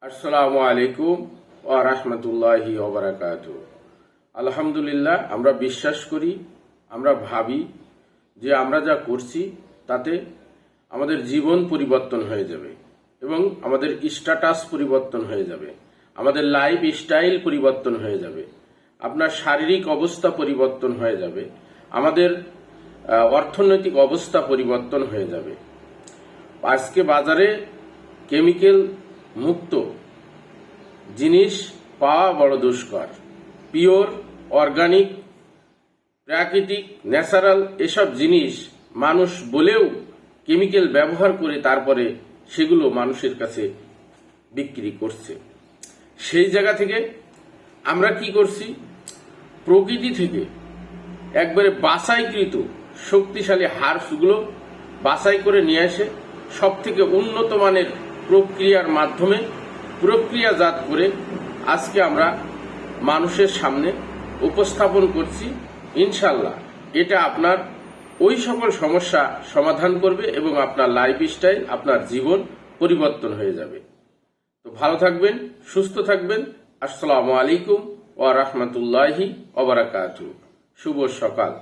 আসসালামু আলাইকুম ওয়া রাহমাতুল্লাহি ওয়া বারাকাতুহু। আলহামদুলিল্লাহ, আমরা বিশ্বাস করি, আমরা ভাবি যে আমরা যা করছি তাতে আমাদের জীবন পরিবর্তন হয়ে যাবে এবং আমাদের স্ট্যাটাস পরিবর্তন হয়ে যাবে, আমাদের লাইফ স্টাইল পরিবর্তন হয়ে যাবে, আপনার শারীরিক অবস্থা পরিবর্তন হয়ে যাবে, আমাদের অর্থনৈতিক অবস্থা পরিবর্তন হয়ে যাবে। আজকে বাজারে কেমিক্যাল মুক্ত জিনিস পাওয়া বড় দুষ্কর। পিওর, অর্গানিক, প্রাকৃতিক, ন্যাচারাল এসব জিনিস মানুষ বলেও কেমিক্যাল ব্যবহার করে তারপরে সেগুলো মানুষের কাছে বিক্রি করছে। সেই জায়গা থেকে আমরা কি করছি, প্রকৃতি থেকে একবারে বাছাইকৃত শক্তিশালী হার্বসগুলো বাছাই করে নিয়ে এসে সব থেকে উন্নত মানের প্রক্রিয়ার মাধ্যমে প্রক্রিয়াজাত করে আজকে আমরা মানুষের সামনে উপস্থাপন করছি। ইনশাল্লাহ এটা আপনার ওই সকল সমস্যা সমাধান করবে এবং আপনার লাইফ স্টাইল, আপনার জীবন পরিবর্তন হয়ে যাবে। তো ভালো থাকবেন, সুস্থ থাকবেন। আসসালামু আলাইকুম ওয়া রাহমাতুল্লাহি ওয়া বারাকাতুহু। শুভ সকাল।